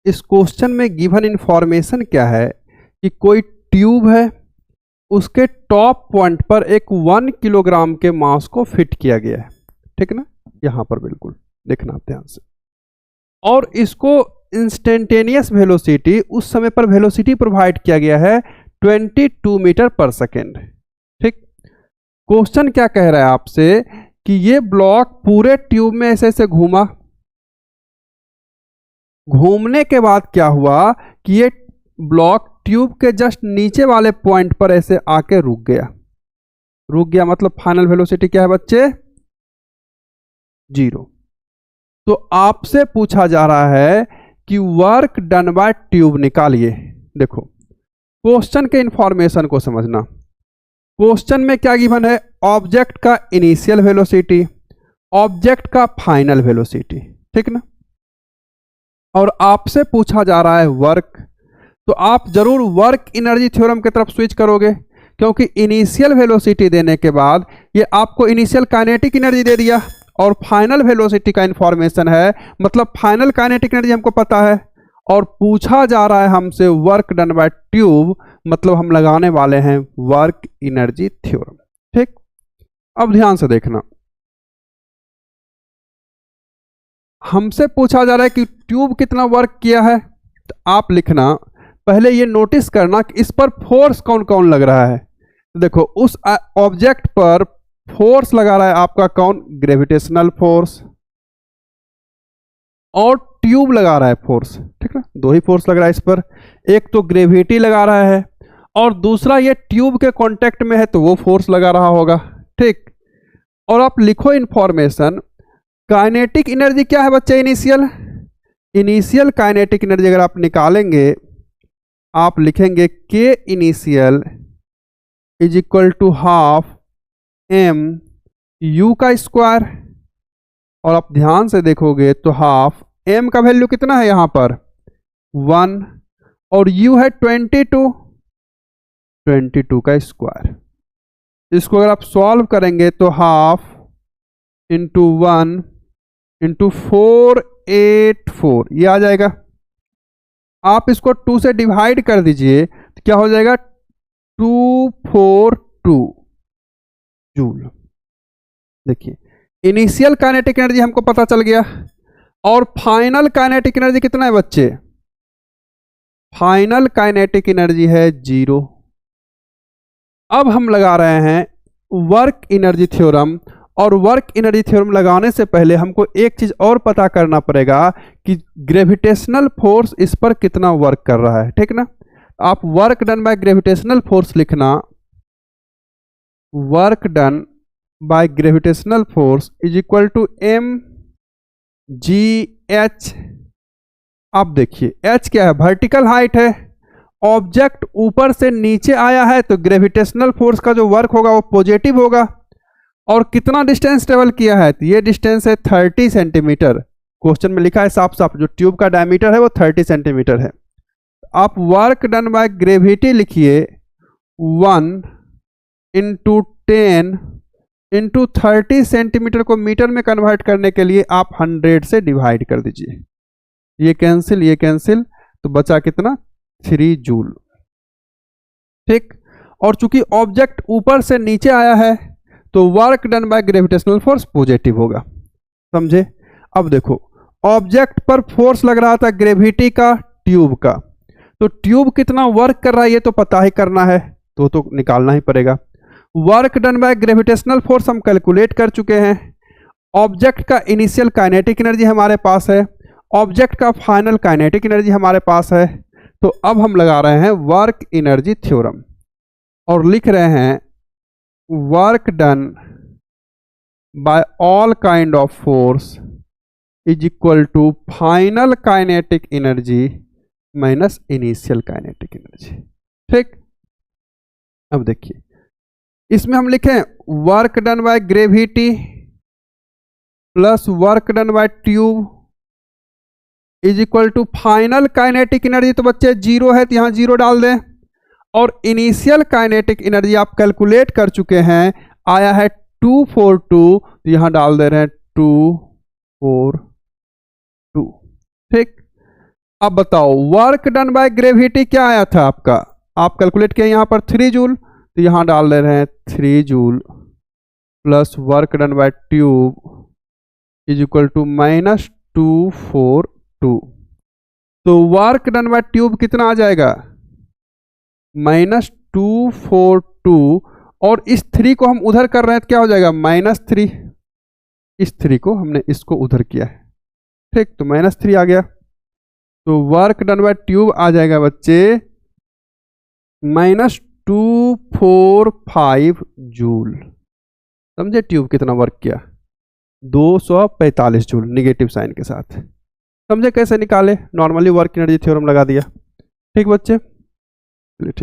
इस क्वेश्चन में given information क्या है कि कोई ट्यूब है, उसके टॉप पॉइंट पर एक 1 किलोग्राम के मास को फिट किया गया है, ठीक ना, यहां पर बिल्कुल देखना आप ध्यान से। और इसको इंस्टेंटेनियस वेलोसिटी, उस समय पर वेलोसिटी प्रोवाइड किया गया है 22 मीटर पर सेकेंड। ठीक, क्वेश्चन क्या कह रहा है आपसे कि ये ब्लॉक पूरे ट्यूब में ऐसे ऐसे घूमा, घूमने के बाद क्या हुआ कि ये ब्लॉक ट्यूब के जस्ट नीचे वाले पॉइंट पर ऐसे आके रुक गया। रुक गया मतलब फाइनल वेलोसिटी क्या है बच्चे? 0। तो आपसे पूछा जा रहा है कि वर्क डन बाय ट्यूब निकालिए। देखो क्वेश्चन के इंफॉर्मेशन को समझना। क्वेश्चन में क्या गिवन है? ऑब्जेक्ट का इनिशियल वेलोसिटी, ऑब्जेक्ट का फाइनल वेलोसिटी, ठीक ना, और आपसे पूछा जा रहा है वर्क। तो आप जरूर वर्क एनर्जी थ्योरम की तरफ स्विच करोगे, क्योंकि इनिशियल वेलोसिटी देने के बाद ये आपको इनिशियल काइनेटिक एनर्जी दे दिया और फाइनल वेलोसिटी का इंफॉर्मेशन है, मतलब फाइनल काइनेटिक एनर्जी हमको पता है। और पूछा जा रहा है हमसे वर्क डन बाय ट्यूब, मतलब हम लगाने वाले हैं वर्क एनर्जी थ्योरम। ठीक, अब ध्यान से देखना, हमसे पूछा जा रहा है कि ट्यूब कितना वर्क किया है। तो आप लिखना, पहले ये नोटिस करना कि इस पर फोर्स कौन कौन लग रहा है। देखो उस ऑब्जेक्ट पर फोर्स लगा रहा है आपका कौन? Gravitational force. और ट्यूब लगा रहा है फोर्स, ठीक ना, दो ही फोर्स लग रहा है इस पर। एक तो ग्रेविटी लगा रहा है और दूसरा ये ट्यूब के कांटेक्ट में है तो वो फोर्स लगा रहा होगा। ठीक, और आप लिखो इंफॉर्मेशन, काइनेटिक एनर्जी क्या है बच्चे? इनिशियल। इनिशियल काइनेटिक एनर्जी अगर आप निकालेंगे, आप लिखेंगे के initial is equal to half m u का स्क्वायर। और आप ध्यान से देखोगे तो हाफ एम का वैल्यू कितना है यहाँ पर? 1, और यू है 22 का स्क्वायर। इसको अगर आप सॉल्व करेंगे तो हाफ इंटू 1 इंटू 484 ये आ जाएगा। आप इसको 2 से डिवाइड कर दीजिए तो क्या हो जाएगा? 242 जूल। देखिए इनिशियल काइनेटिक एनर्जी हमको पता चल गया, और फाइनल काइनेटिक एनर्जी कितना है बच्चे? फाइनल काइनेटिक एनर्जी है 0। अब हम लगा रहे हैं वर्क एनर्जी थ्योरम, और वर्क एनर्जी थ्योरम लगाने से पहले हमको एक चीज और पता करना पड़ेगा कि ग्रेविटेशनल फोर्स इस पर कितना वर्क कर रहा है, ठीक ना। आप work done by gravitational force लिखना, work done by gravitational force is equal to M G H. अब देखिए एच क्या है? वर्टिकल हाइट है। ऑब्जेक्ट ऊपर से नीचे आया है तो ग्रेविटेशनल फोर्स का जो वर्क होगा वो पॉजिटिव होगा। और कितना डिस्टेंस ट्रेवल किया है? तो ये डिस्टेंस है 30 सेंटीमीटर। क्वेश्चन में लिखा है साफ साफ, जो ट्यूब का डायमीटर है वो 30 सेंटीमीटर है। आप वर्क डन बाय ग्रेविटी लिखिए 1 इंटू 10 इंटू 30 सेंटीमीटर को मीटर में कन्वर्ट करने के लिए आप 100 से डिवाइड कर दीजिए। ये कैंसिल तो बचा कितना? 3 जूल। ठीक, और चूंकि ऑब्जेक्ट ऊपर से नीचे आया है तो work done by gravitational force positive होगा, समझे। अब देखो ऑब्जेक्ट पर फोर्स लग रहा था ग्रेविटी का, ट्यूब का, तो ट्यूब कितना वर्क कर रहा है ये तो पता ही करना है, तो निकालना ही पड़ेगा। Work done by gravitational force हम कैलकुलेट कर चुके हैं। ऑब्जेक्ट का इनिशियल काइनेटिक एनर्जी हमारे पास है, ऑब्जेक्ट का फाइनल काइनेटिक एनर्जी हमारे पास है। तो अब हम लगा रहे हैं वर्क एनर्जी थ्योरम और लिख रहे हैं work done by all kind of force is equal to final kinetic energy minus initial kinetic energy. ठीक, अब देखिए इसमें हम लिखें work done by gravity plus work done by tube is equal to final kinetic energy, तो बच्चे 0 है तो यहां 0 डाल दें, और इनिशियल काइनेटिक एनर्जी आप कैलकुलेट कर चुके हैं, आया है 242, तो यहां डाल दे रहे हैं 242। ठीक, अब बताओ वर्क डन बाय ग्रेविटी क्या आया था आपका, आप कैलकुलेट किया यहाँ पर 3 जूल, तो यहाँ डाल दे रहे हैं 3 joule plus work done by tube is equal to -242। तो वर्क डन बाय ट्यूब कितना आ जाएगा, -242, और इस 3 को हम उधर कर रहे हैं तो क्या हो जाएगा -3, इस 3 को हमने इसको उधर किया है, ठीक, तो -3 आ गया। तो वर्क डन बाय ट्यूब आ जाएगा बच्चे -245 जूल। समझे ट्यूब कितना वर्क किया, 245 जूल निगेटिव साइन के साथ। समझे कैसे निकाले, नॉर्मली वर्क एनर्जी थ्योरम लगा दिया। ठीक बच्चे, चलिए ठीक।